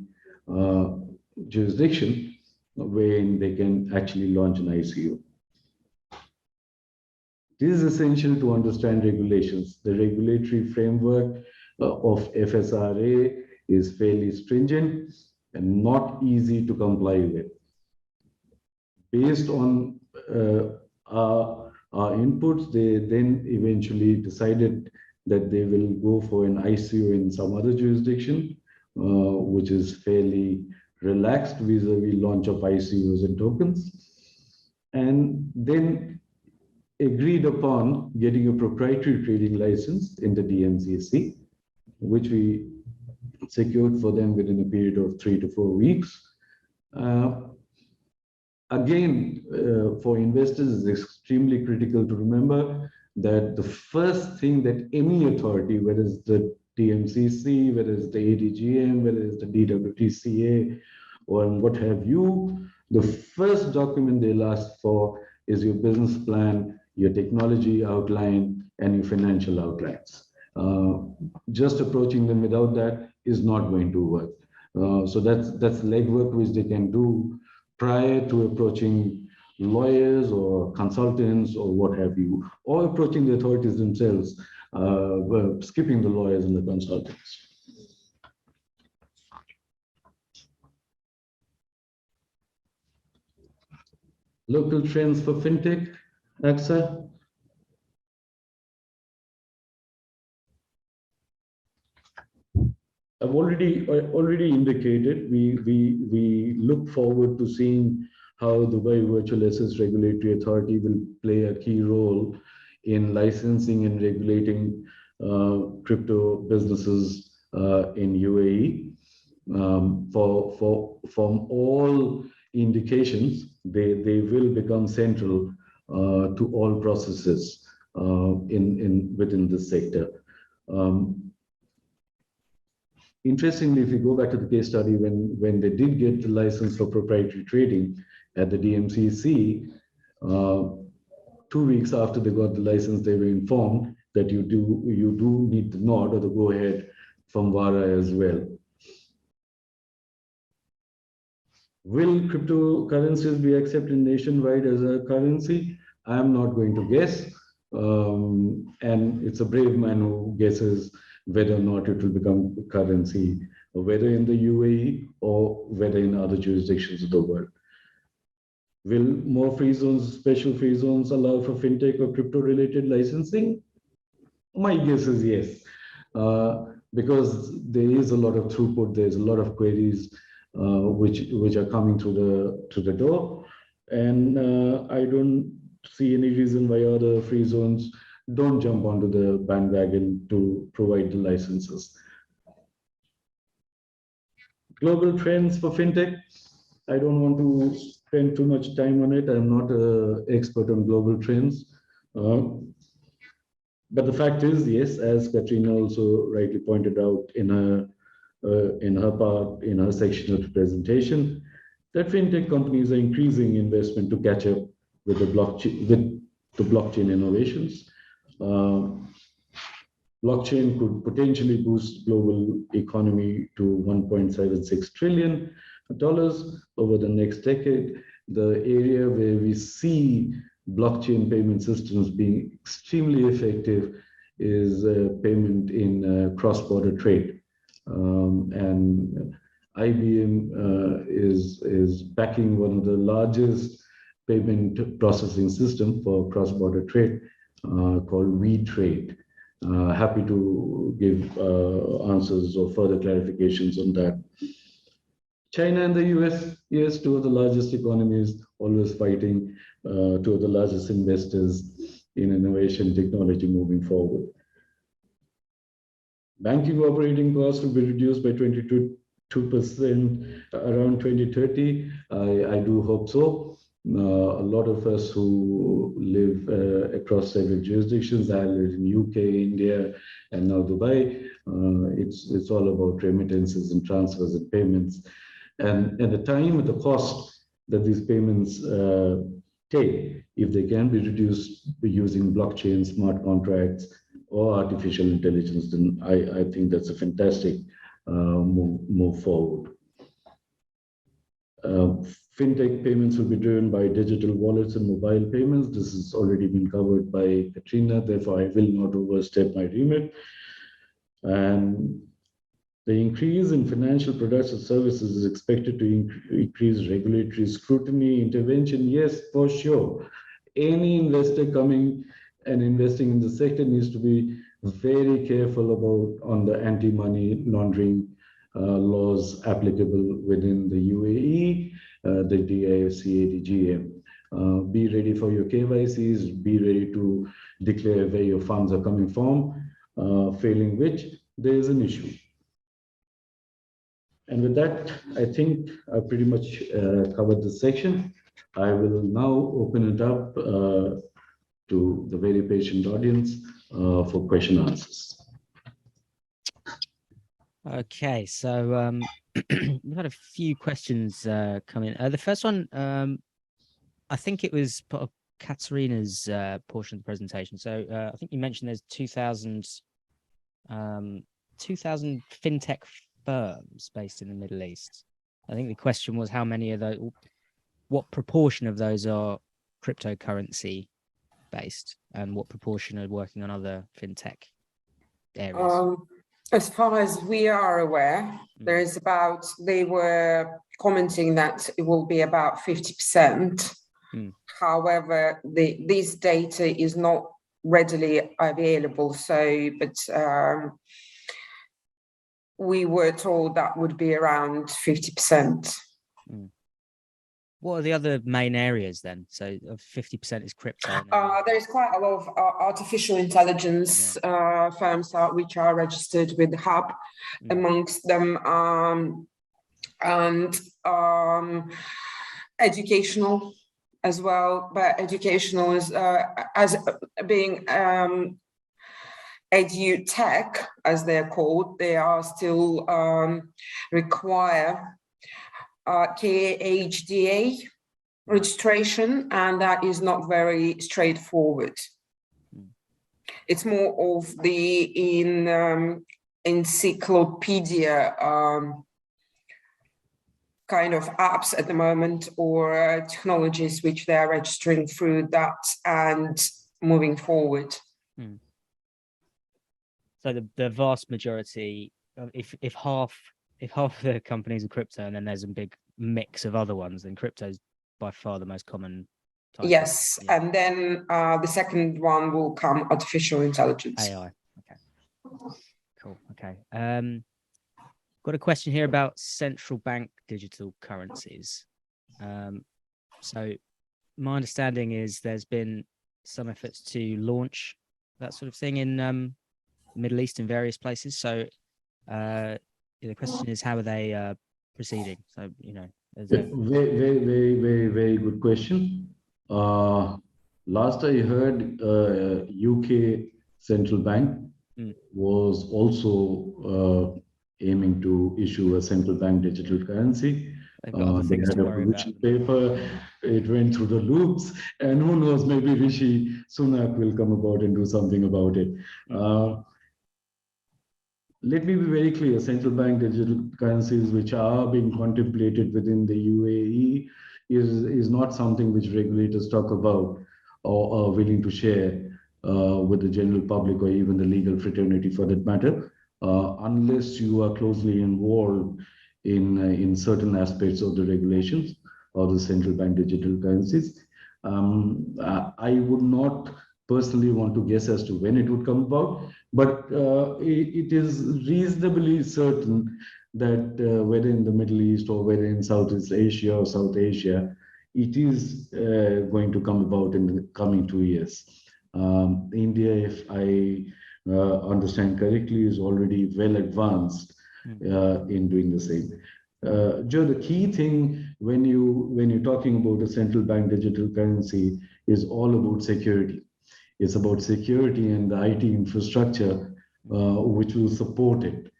jurisdiction wherein they can actually launch an ICO. It is essential to understand regulations. The regulatory framework of FSRA is fairly stringent and not easy to comply with. Based on our inputs, they then eventually decided that they will go for an ICO in some other jurisdiction, which is fairly relaxed vis-a-vis launch of ICOs and tokens, and then agreed upon getting a proprietary trading license in the DMCC, which we secured for them within a period of 3 to 4 weeks. Again, for investors, it's extremely critical to remember that the first thing that any authority, whether it's the DMCC, whether it's the ADGM, whether it's the DWTCA, or what have you, the first document they'll ask for is your business plan, your technology outline, and your financial outlines. Just approaching them without that is not going to work. So that's legwork which they can do prior to approaching lawyers or consultants or what have you, or approaching the authorities themselves, skipping the lawyers and the consultants. Local trends for fintech, AXA. I've already indicated we look forward to seeing how Dubai Virtual Assets Regulatory Authority will play a key role in licensing and regulating crypto businesses in UAE. From all indications, they will become central to all processes within this sector. Interestingly, if you go back to the case study, when they did get the license for proprietary trading at the DMCC, 2 weeks after they got the license, they were informed that you do need the nod or the go-ahead from VARA as well. Will cryptocurrencies be accepted nationwide as a currency? I'm not going to guess. And it's a brave man who guesses whether or not it will become currency, whether in the UAE or whether in other jurisdictions of the world. Will more free zones, special free zones allow for fintech or crypto-related licensing? My guess is yes, because there is a lot of throughput, there's a lot of queries which are coming through the door, and I don't see any reason why other free zones don't jump onto the bandwagon to provide the licenses. Global trends for fintech. I don't want to spend too much time on it. I'm not an expert on global trends. But the fact is, yes, as Katrina also rightly pointed out in her section of the presentation, that fintech companies are increasing investment to catch up with the blockchain innovations. Blockchain could potentially boost global economy to $1.76 trillion over the next decade. The area where we see blockchain payment systems being extremely effective is payment in cross-border trade. And IBM is backing one of the largest payment processing system for cross-border trade called WeTrade. Happy to give answers or further clarifications on that. China and the US, yes, two of the largest economies, always fighting, two of the largest investors in innovation technology moving forward. Banking operating costs will be reduced by 22% around 2030. I do hope so. A lot of us who live across several jurisdictions, I live in UK, India, and now Dubai. It's all about remittances and transfers and payments. And the time and the cost that these payments take, if they can be reduced using blockchain, smart contracts, or artificial intelligence, then I think that's a fantastic move forward. Fintech payments will be driven by digital wallets and mobile payments. This has already been covered by Katrina, therefore I will not overstep my remit. And the increase in financial products and services is expected to increase regulatory scrutiny, intervention. Yes, for sure. Any investor coming and investing in the sector needs to be very careful about on the anti-money laundering laws applicable within the UAE, the DIFC, ADGM. Be ready for your KYCs, be ready to declare where your funds are coming from, failing which there is an issue. And with that, I think I pretty much covered this section. I will now open it up to the very patient audience for question answers. Okay, so we've had a few questions come in. The first one, I think it was part of Katerina's portion of the presentation. So I think you mentioned there's 2,000 fintech firms based in the Middle East. I think the question was how many of those, what proportion of those are cryptocurrency based, and what proportion are working on other fintech areas? As far as we are aware, there is about, they were commenting that it will be about 50%. However, this data is not readily available. So, but we were told that would be around 50%. What are the other main areas then? So 50% is crypto. There's quite a lot of artificial intelligence firms which are registered with the hub, amongst them, and educational as well. But educational is as being edu-tech, as they're called, they are still require KHDA registration, and that is not very straightforward. It's more of the encyclopedia kind of apps at the moment, or technologies which they are registering through that and moving forward. So the vast majority, if half the companies are crypto, and then there's a big mix of other ones, then crypto is by far the most common type. Yes, and then the second one will come artificial intelligence. AI. Okay. Cool. Okay. Got a question here about central bank digital currencies. So my understanding is there's been some efforts to launch that sort of thing in the Middle East in various places. So the question is, how are they proceeding? So, you know, very good question. Last I heard, UK central bank was also aiming to issue a central bank digital currency. They've got other They things had to a worry about. position paper, it went through the loops, and who knows, maybe Rishi Sunak will come about and do something about it. Let me be very clear, central bank digital currencies which are being contemplated within the UAE is not something which regulators talk about or are willing to share with the general public or even the legal fraternity for that matter, unless you are closely involved in certain aspects of the regulations or the central bank digital currencies. I would not personally want to guess as to when it would come about, but it is reasonably certain that whether in the Middle East or whether in Southeast Asia or South Asia, it is going to come about in the coming 2 years. India, if I understand correctly, is already well advanced in doing the same. Joe, the key thing when you're talking about a central bank digital currency is all about security. It's about security and the IT infrastructure which will support it.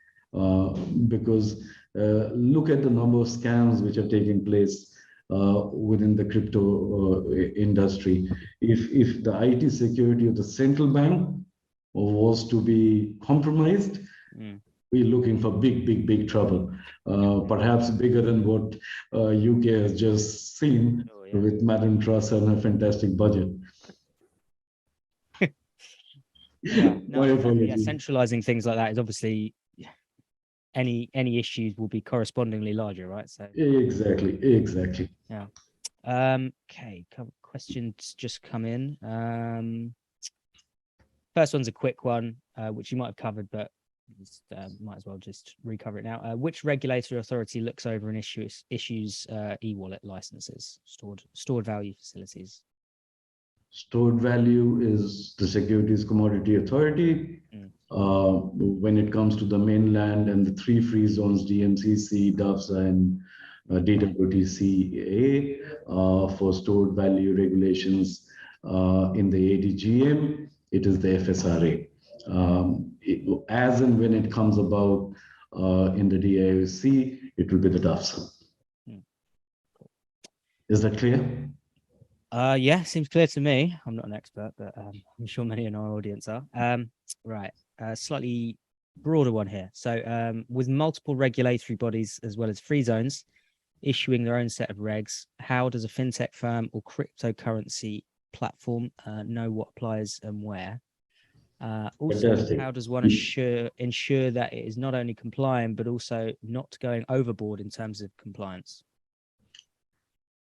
Because look at the number of scams which are taking place within the crypto industry. If the IT security of the central bank was to be compromised, we're looking for big trouble. Perhaps bigger than what UK has just seen with Madam Truss and a fantastic budget. Centralizing things like that is obviously any issues will be correspondingly larger, right? So exactly. Yeah. Okay, questions just come in. First one's a quick one, which you might have covered, but might as well just recover it now. Which regulatory authority looks over and issues e-wallet licenses, stored value facilities? Stored value is the Securities Commodity Authority. When it comes to the mainland and the 3 free zones, DMCC, DAFSA, and DWTCA, for stored value regulations in the ADGM, it is the FSRA. As and when it comes about in the DIOC, it will be the DAFSA. Is that clear? Yeah, seems clear to me. I'm not an expert, but I'm sure many in our audience are. Right, slightly broader one here. So with multiple regulatory bodies as well as free zones issuing their own set of regs, how does a fintech firm or cryptocurrency platform know what applies and where? Also, how does one ensure that it is not only compliant, but also not going overboard in terms of compliance?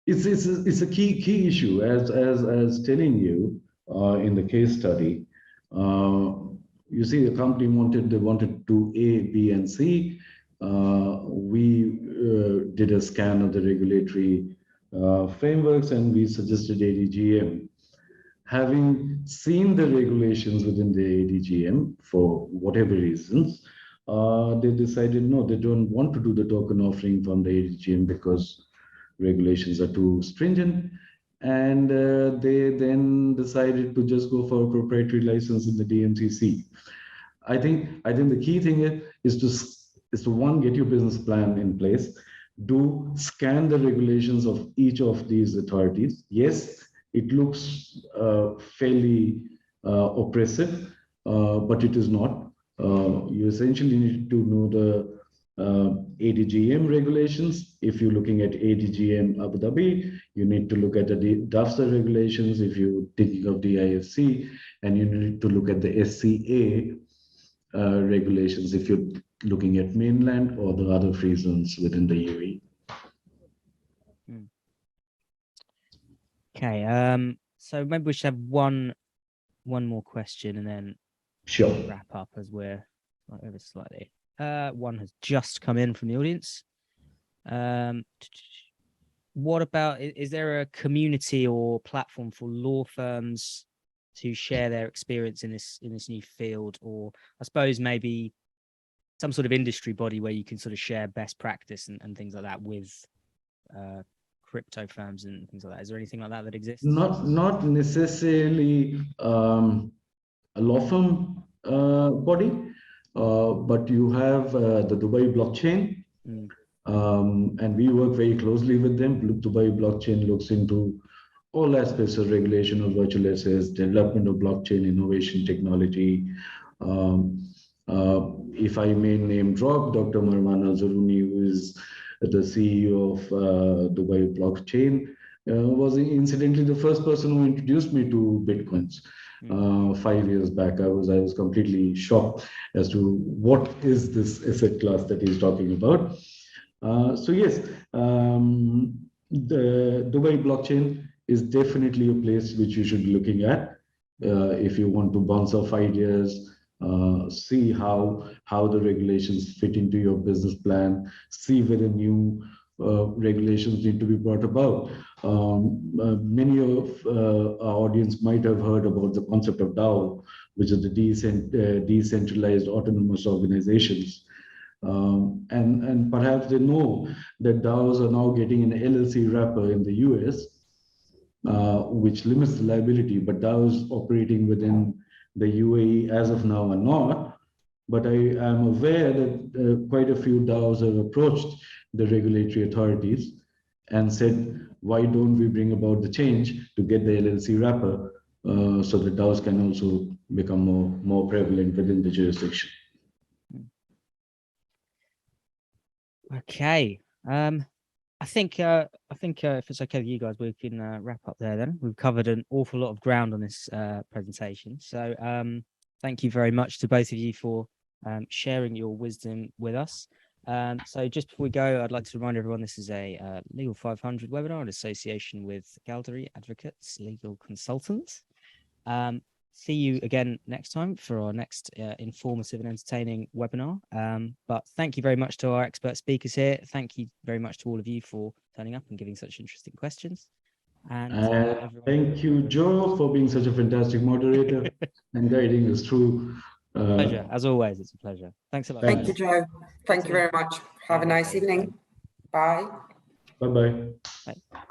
It's a key issue, as telling you in the case study. You see, the company wanted to do A, B, and C. We did a scan of the regulatory frameworks, and we suggested ADGM. Having seen the regulations within the ADGM for whatever reasons, they decided no, they don't want to do the token offering from the ADGM because regulations are too stringent, and they then decided to just go for a proprietary license in the DMCC. I think the key thing is to one, get your business plan in place, scan the regulations of each of these authorities. Yes, it looks fairly oppressive, but it is not. You essentially need to know the ADGM regulations. If you're looking at ADGM Abu Dhabi, you need to look at the DAFSA regulations if you're thinking of DIFC, and you need to look at the SCA regulations if you're looking at mainland or the other free zones within the UAE. Okay, so maybe we should have one more question and then wrap up as we're over slightly. One has just come in from the audience. What about, is there a community or platform for law firms to share their experience in this new field, or I suppose maybe some sort of industry body where you can sort of share best practice and things like that with crypto firms and things like that? Is there anything like that exists? Not necessarily a law firm body, but you have the Dubai blockchain. And we work very closely with them. Dubai Blockchain looks into all aspects of regulation of virtual assets, development of blockchain, innovation, technology. If I may name drop Dr. Marwan Al-Zaruni, who is the CEO of Dubai Blockchain, was incidentally the first person who introduced me to Bitcoins 5 years back. I was completely shocked as to what is this asset class that he's talking about. So yes, the Dubai blockchain is definitely a place which you should be looking at if you want to bounce off ideas, see how the regulations fit into your business plan, see whether new regulations need to be brought about. Many of our audience might have heard about the concept of DAO, which is the decentralized autonomous organizations. And perhaps they know that DAOs are now getting an LLC wrapper in the US, which limits the liability, but DAOs operating within the UAE as of now are not. But I am aware that quite a few DAOs have approached the regulatory authorities and said, why don't we bring about the change to get the LLC wrapper so that DAOs can also become more prevalent within the jurisdiction. Okay. I think if it's okay with you guys, we can wrap up there then. We've covered an awful lot of ground on this presentation. So thank you very much to both of you for sharing your wisdom with us. So just before we go, I'd like to remind everyone this is a Legal 500 webinar in association with Gallery Advocates Legal Consultants. See you again next time for our next informative and entertaining webinar. But thank you very much to our expert speakers here. Thank you very much to all of you for turning up and giving such interesting questions. And thank you, Joe, for being such a fantastic moderator and guiding us through. Pleasure, as always. It's a pleasure. Thanks a lot. Thank you, Joe. Thank you very much. Have a nice evening. Bye. Bye-bye. Bye.